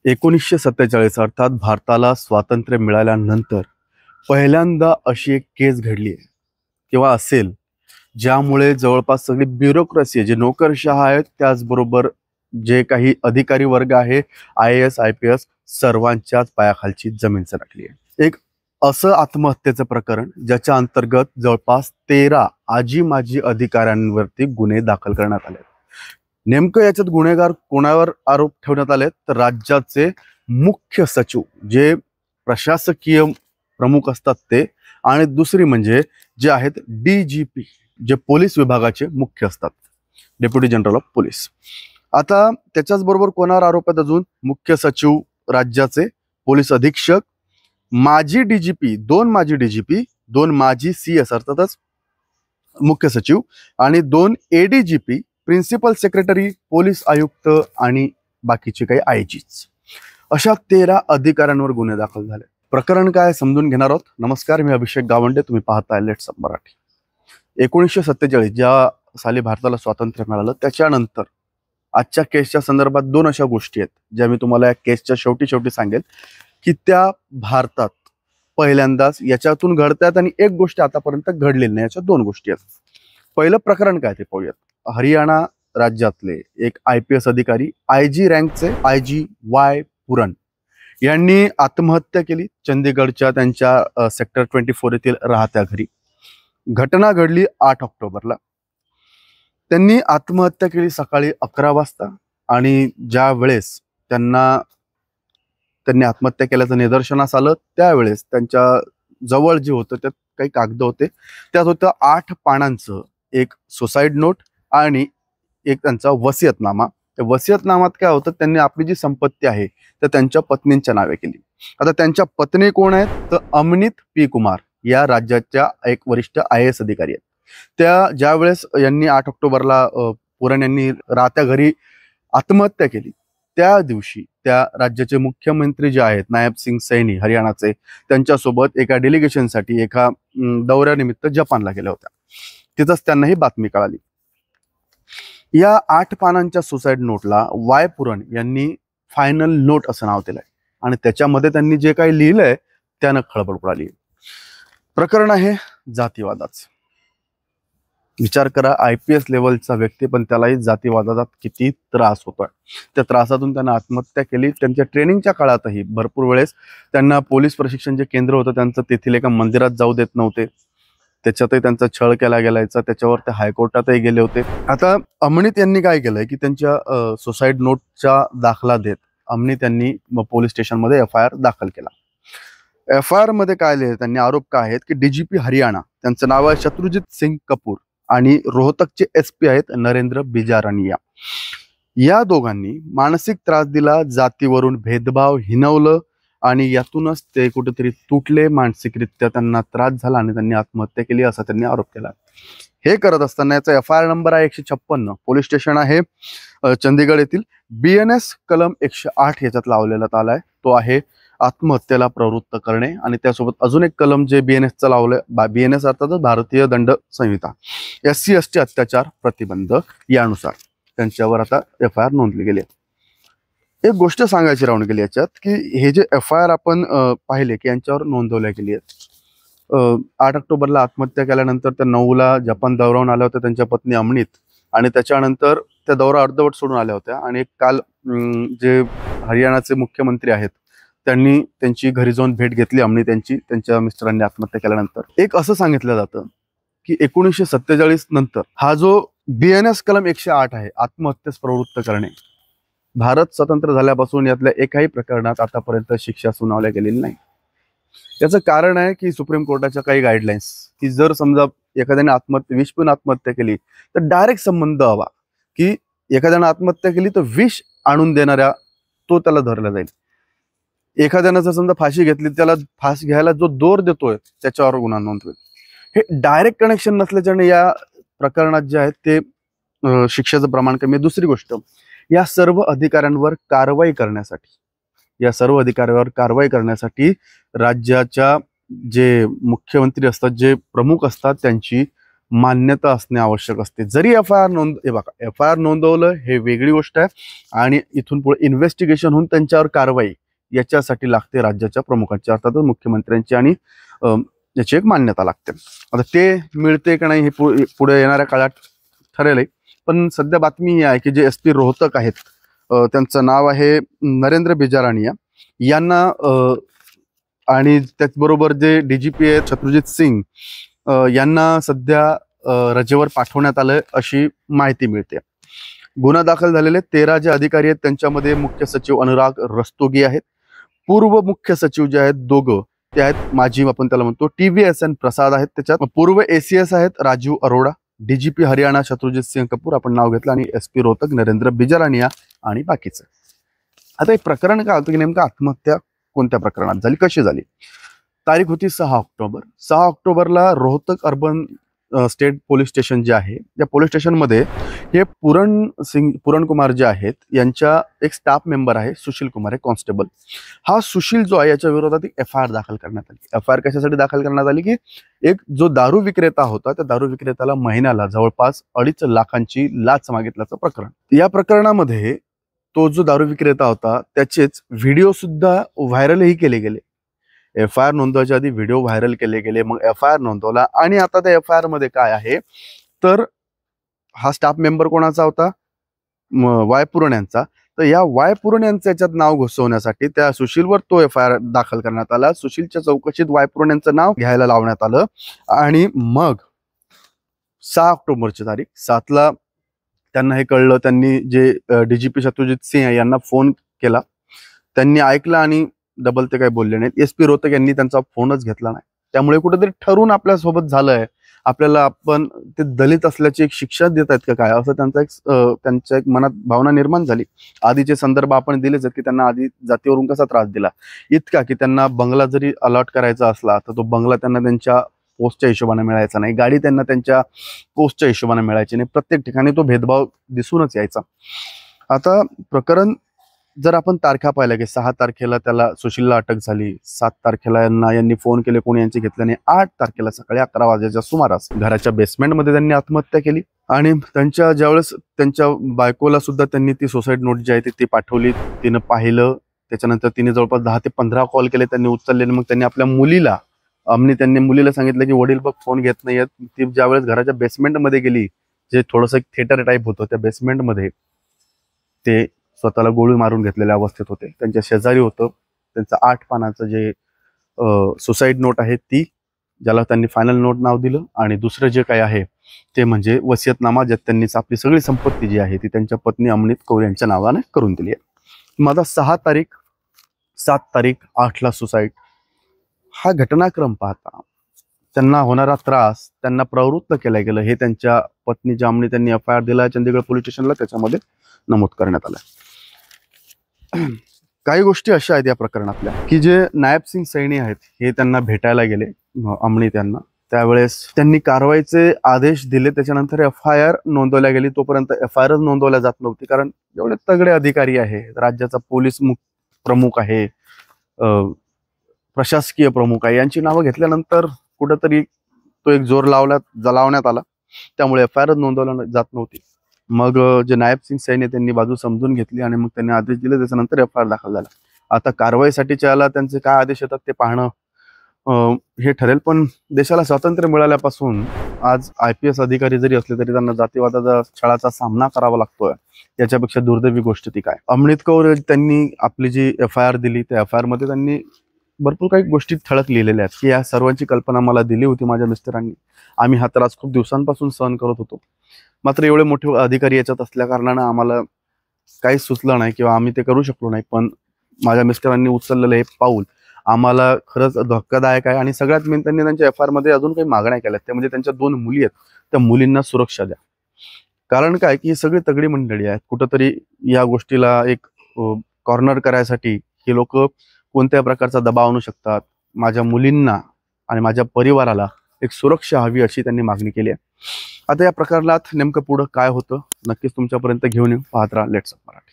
1947 अर्थात भारताला स्वातंत्र्य मिळाल्यानंतर पहिल्यांदा अशी एक केस घडली आहे किंवा असेल, ज्यामुळे जवळपास सगळी ब्युरोक्रेसी आहे, जे नोकरशहा आहेत, त्याचबरोबर जे काही अधिकारी वर्ग आहे, IAS IPS सर्वांच्याच पायाखालची जमीन सरकली आहे. एक असं आत्महत्येचं प्रकरण ज्याच्या अंतर्गत जवळपास 13 आजी माजी अधिकाऱ्यांवरती गुन्हे दाखल करण्यात आले. नेमकं याच्यात गुन्हेगार कोणावर आरोप ठेवण्यात आले तर राज्याचे मुख्य सचिव, जे प्रशासकीय प्रमुख असतात ते, आणि दुसरी म्हणजे जे आहेत DGP, जे पोलीस विभागाचे मुख्य असतात, डेप्युटी जनरल ऑफ पोलीस. आता त्याच्याच बरोबर कोणावर आरोप आहेत अजून? मुख्य सचिव राज्याचे, पोलीस अधीक्षक, माजी DGP, 2 माजी DGP, 2 माजी CS अर्थातच मुख्य सचिव, आणि 2 ADGP, प्रिन्सिपल सेक्रेटरी, पोलीस आयुक्त आणि बाकीचे काही IGs. अशा 13 अधिकाऱ्यांवर गुन्हे दाखल झाले. प्रकरण काय समजून घेणार आहोत. नमस्कार, मी अभिषेक गावंडे, तुम्ही पाहताय लेट्स अप मराठी. 1947 ज्या साली भारताला स्वातंत्र्य मिळालं त्याच्यानंतर आजच्या केसच्या संदर्भात 2 अशा गोष्टी आहेत ज्या मी तुम्हाला या केसच्या शेवटी सांगेल की त्या भारतात पहिल्यांदाच याच्यातून घडतात, आणि एक गोष्ट आतापर्यंत घडलेली नाही. याच्या 2 गोष्टी आहेत. पहिलं प्रकरण काय ते पाहूयात. हरियाणा राज्यातले एक IPS अधिकारी, IG रँकचे IG Y पुरन यांनी आत्महत्या केली चंदीगडच्या त्यांच्या सेक्टर 24 येथील राहत्या घरी. घटना घडली 8 ऑक्टोबरला. त्यांनी आत्महत्या केली सकाळी 11 वाजता, आणि ज्या वेळेस त्यांनी आत्महत्या केल्याचं निदर्शनास आलं त्यावेळेस त्यांच्या जवळ जे होतं त्यात काही कागद होते. त्यात होतं 8 पानांचं एक सुसाईड नोट आणि एक त्यांचा वसियतनामा. त्या वसियतनामात काय होतं, त्यांनी आपली जी संपत्ती आहे तर त्यांच्या पत्नींच्या नावे केली. आता त्यांच्या पत्नी कोण आहेत तर अमनित P कुमार या राज्याच्या एक वरिष्ठ IAS अधिकारी आहेत. त्या ज्यावेळेस यांनी 8 ऑक्टोबरला पुरन यांनी राहत्या घरी आत्महत्या केली, त्या दिवशी त्या राज्याचे मुख्यमंत्री जे आहेत नायब सिंग सैनी हरियाणाचे, त्यांच्यासोबत एका डेलिगेशनसाठी एका दौऱ्यानिमित्त जपानला गेल्या होत्या. तिथंच त्यांना ही बातमी कळाली. या 8 पानांच्या सुसाईड नोटला Y पुरन यांनी फायनल नोट असं नाव दिलंय, आणि त्याच्यामध्ये त्यांनी जे काही लिहिलंय त्यानं खळबळ उडाली. प्रकरण आहे जातीवादाचं. विचार करा, IPS लेवलचा व्यक्ती, पण त्यालाही जातीवादाचा किती त्रास होतोय. त्या त्रासातून त्यांना आत्महत्या केली. त्यांच्या ट्रेनिंगच्या काळातही भरपूर वेळेस त्यांना पोलीस प्रशिक्षण जे केंद्र होतं त्यांचं तेथील एका मंदिरात जाऊ देत नव्हते. त्याच्यातही त्यांचा छळ केला गेलायचा. त्याच्यावर ते हायकोर्टातही गेले होते. आता अमनित यांनी काय केलंय की त्यांच्या सुसाईड नोटचा दाखला देत अमनित यांनी पोलीस स्टेशनमध्ये FIR दाखल केला. FIR मध्ये काय लिहिले त्यांनी, आरोप काय आहेत की DGP हरियाणा, त्यांचं नाव आहे शत्रुजित सिंग कपूर, आणि रोहतकचे SP आहेत नरेंद्र बिजारानिया, या दोघांनी मानसिक त्रास दिला, जातीवरून भेदभाव हिनवलं, आणि यातूनच ते कुठेतरी तुटले, मानसिकरित्या त्यांना त्रास झाला आणि त्यांनी आत्महत्या केली असा त्यांनी आरोप केला. हे करत असताना याचा FIR नंबर आहे 156. पोलीस स्टेशन आहे चंदीगड येथील. BNS कलम 108 याच्यात लावलेला आलाय, तो आहे आत्महत्येला प्रवृत्त करणे, आणि त्यासोबत अजून एक कलम जे BNSचं लावलंय, BNS अर्थातच भारतीय दंड संहिता, SC ST अत्याचार प्रतिबंध, यानुसार त्यांच्यावर आता FIR नोंदली गेली. एक गोष्ट सांगायची राहून गेली याच्यात की हे जे FIR आपण पाहिले की यांच्यावर नोंदवल्या गेली आहेत. 8 ऑक्टोबरला आत्महत्या केल्यानंतर त्या 9ला जपान दौऱ्यावरून आल्या होत्या त्यांच्या पत्नी अमनित, आणि त्याच्यानंतर त्या दौरा अर्धवट सोडून आल्या होत्या. आणि काल जे हरियाणाचे मुख्यमंत्री आहेत त्यांनी त्यांची घरी जाऊन भेट घेतली अमनित यांची, त्यांच्या मिस्टरांनी आत्महत्या केल्यानंतर. एक असं सांगितलं जातं की 1947 नंतर हा जो BNS कलम 108 आहे, आत्महत्येस प्रवृत्त करणे, भारत स्वतंत्र झाल्यापासून यातल्या एकाही प्रकरणात आतापर्यंत शिक्षा सुनावल्या गेलेली नाही. याचं कारण आहे की सुप्रीम कोर्टाच्या काही गाईडलाईन्स, की जर समजा एखाद्याने विष पिऊन आत्महत्या केली तर डायरेक्ट संबंध हवा, की एखाद्याने आत्महत्या केली तर विष आणून देणाऱ्या तो त्याला धरला जाईल. एखाद्यानं जर समजा फाशी घेतली, त्याला फाशी घ्यायला जो दोर देतोय त्याच्यावर गुन्हा नोंद होईल. हे डायरेक्ट कनेक्शन नसल्याच्याने या प्रकरणात जे आहेत ते शिक्षेचं प्रमाण कमी आहे. दुसरी गोष्ट, या सर्व अधिकाऱ्यांवर कारवाई करण्यासाठी राज्याच्या जे मुख्यमंत्री असतात, जे प्रमुख असतात, त्यांची मान्यता असणे आवश्यक असते. जरी एफ आय आर नोंदवलं हे वेगळी गोष्ट आहे, आणि इथून पुढे इन्व्हेस्टिगेशन होऊन त्यांच्यावर कारवाई याच्यासाठी लागते राज्याच्या प्रमुखांची, अर्थातच मुख्यमंत्र्यांची, आणि याची एक मान्यता लागते. आता ते मिळते का नाही हे पुढे येणाऱ्या काळात ठरेल. पण सध्या बातमी ही आहे की जे SP रोहतक आहेत, त्यांचं नाव आहे नरेंद्र बिजारानिया यांना, आणि त्याचबरोबर जे DGP आहेत शत्रुजित सिंग यांना सध्या रजेवर पाठवण्यात आलं अशी माहिती मिळते. गुन्हा दाखल झालेले 13 जे अधिकारी आहेत त्यांच्यामध्ये मुख्य सचिव अनुराग रस्तोगी आहेत. पूर्व मुख्य सचिव जे आहेत दोघं ते आहेत माजी, आपण त्याला म्हणतो TVSN प्रसाद आहेत. त्याच्यात पूर्व ACS आहेत राजीव अरोड़ा, DGP हरियाणा शत्रुजित सिंह कपूर आपण नाव घेतलं, आणि SP रोहतक नरेंद्र बिजारानिया आणि बाकीचं. आता हे प्रकरण काय होतं की नेमकं आत्महत्या कोणत्या प्रकरणात झाली, कशी झाली? तारीख होती 6 ऑक्टोबर. 6 ऑक्टोबरला Rohtak urban state police station जे आहे, त्या पोलीस स्टेशनमध्ये हे पूरण कुमार जे आहेत यांच्या एक स्टाफ मेंबर आहे सुशील कुमार, आहे कॉन्स्टेबल. हा सुशील जो आहे याच्या विरोधात एक FIR दाखल करण्यात आली. FIR कशासाठी दाखल करण्यात आली की एक जो दारू विक्रेता होता त्या दारू विक्रेत्याला महिन्याला जवळपास 2.5 लाखांची लाच मागितल्याचं प्रकरण. या प्रकरणामध्ये तो जो दारू विक्रेता होता त्याचेच व्हिडिओ सुद्धा व्हायरलही केले गेले. FIR नोंदवायच्या आधी व्हिडिओ व्हायरल केले गेले, मग FIR नोंदवला. आणि आता त्या FIR मध्ये काय आहे तर हा स्टाफ मेंबर कोणाचा होता, वाय पुरण यांचा. तर या वाय पुरण यांचं याच्यात नाव घुसवण्यासाठी त्या सुशीलवर तो FIR दाखल करण्यात आला. सुशीलच्या चौकशीत वाय पुरण यांचं नाव घ्यायला लावण्यात आलं, आणि मग 6 ऑक्टोबरची तारीख 7ला त्यांना हे कळलं. त्यांनी जे DGP शत्रुजित सिंह यांना फोन केला, त्यांनी ऐकलं आणि डबल ते काही बोलले नाहीत. SP रोहतक यांनी त्यांचा फोनच घेतला नाही. त्यामुळे कुठेतरी ठरून आपल्यासोबत झालंय, आपल्याला आपण ते दलित असल्याची एक शिक्षा देत आहेत का काय, असं त्यांच्या एक मनात भावना निर्माण झाली. आधीचे संदर्भ आपण दिलेच आहेत की त्यांना आधी जातीवरून कसा त्रास दिला, इतका की त्यांना बंगला जरी अलॉट करायचा असला तर तो बंगला त्यांना त्यांच्या पोस्टच्या हिशोबाने मिळायचा नाही, गाडी त्यांना त्यांच्या पोस्टच्या हिशोबाने मिळायची नाही. प्रत्येक ठिकाणी तो भेदभाव दिसूनच यायचा. आता प्रकरण जर आपण तारखा पाहिल्या की 6 तारखेला त्याला सुशीलला अटक झाली, 7 तारखेला यांनी फोन केले, कोणी यांची घेतलं नाही. 8 तारखेला सकाळी 11 वाजेच्या सुमारास घराच्या बेसमेंटमध्ये त्यांनी आत्महत्या केली. आणि ज्यावेळेस त्यांच्या बायकोला सुद्धा त्यांनी ती सुसाईड नोट जी आहे ती पाठवली, तिनं पाहिलं. त्याच्यानंतर तिने जवळपास 10 ते 15 कॉल केले, त्यांनी उचलले. मग त्यांनी आपल्या मुलीला मुलीला सांगितलं की वडील बघ फोन घेत नाहीयेत. ती ज्यावेळेस घराच्या बेसमेंटमध्ये गेली, जे थोडंसं थिएटर टाईप होतं, त्या बेसमेंटमध्ये ते स्वतःला गोळी मारून घेतलेल्या अवस्थेत होते. त्यांच्या शेजारी होतं त्यांचं 8 पानाचं जे सुसाईड नोट आहे ती, ज्याला त्यांनी फायनल नोट नाव दिलं. आणि दुसरं जे काही आहे ते म्हणजे वसियतनामा, ज्यात त्यांनी आपली सगळी संपत्ती जी आहे ती त्यांच्या पत्नी अमनीत कौर यांच्या नावाने करून दिली आहे. माझा 6 तारीख 7 तारीख 8ला सुसाईड, हा घटनाक्रम पाहता त्यांना होणारा त्रास त्यांना प्रवृत्त केलं गेलं हे त्यांच्या पत्नी जामनी त्यांनी FIR दिला चंदीगड पोलीस स्टेशनला, त्याच्यामध्ये नमूद करण्यात आलं. काही गोष्टी अशा आहेत या प्रकरणातल्या की जे नायब सिंग सैनी आहेत हे त्यांना भेटायला गेले अमनी त्यांना, त्यावेळेस त्यांनी कारवाईचे आदेश दिले. त्याच्यानंतर FIR नोंदवल्या गेली. तोपर्यंत FIRच नोंदवल्या जात नव्हती, कारण एवढे तगडे अधिकारी आहे, राज्याचा पोलीस प्रमुख आहे, प्रशासकीय प्रमुख आहे, यांची नावं घेतल्यानंतर कुठंतरी तो एक जोर लावण्यात आला. त्यामुळे FIRच नोंदवल्या जात नव्हती. मग जे नायब सिंग सैनी त्यांनी बाजू समजून घेतली आणि मग त्यांनी आदेश दिले. त्याच्यानंतर FIR दाखल झाला. आता कारवाईसाठीच्या याला त्यांचे काय आदेश येतात ते पाहणं हे ठरेल. पण देशाला स्वातंत्र्य मिळाल्यापासून आज IPS अधिकारी जरी असले तरी त्यांना जातीवादाचा छळाचा सामना करावा लागतोय. याच्यापेक्षा दुर्दैवी गोष्ट ती काय. अमनीत कौर त्यांनी आपली जी FIR दिली त्या FIR मध्ये त्यांनी भरपूर काही गोष्टी ठळक लिहिलेल्या आहेत की या सर्वांची कल्पना मला दिली होती माझ्या मिस्टरांनी. आम्ही हा त्रास खूप दिवसांपासून सहन करत होतो. मात्र एवढे मोठे अधिकारी याच्यात असल्या कारणानं आम्हाला काही सुचलं नाही किंवा आम्ही ते करू शकलो नाही. पण माझ्या मिस्टरांनी उचललेलं हे पाऊल आम्हाला खरंच धक्कादायक आहे. आणि सगळ्यात मेन त्यांनी त्यांच्या FIR मध्ये अजून काही मागण्या केल्यात. त्या म्हणजे त्यांच्या 2 मुली आहेत, त्या मुलींना सुरक्षा द्या. कारण काय की ही सगळी तगडी मंडळी आहेत, कुठंतरी या गोष्टीला एक कॉर्नर करायसाठी हे लोक कोणत्या प्रकारचा दबाव आणू शकतात. माझ्या मुलींना आणि माझ्या परिवाराला एक सुरक्षा हवी अशी त्यांनी मागणी केली आहे. आता या प्रकरणात नेमकं पुढं काय होतं नक्कीच तुमच्यापर्यंत घेऊन येऊ. पाहत राहा लेट्स अप मराठी.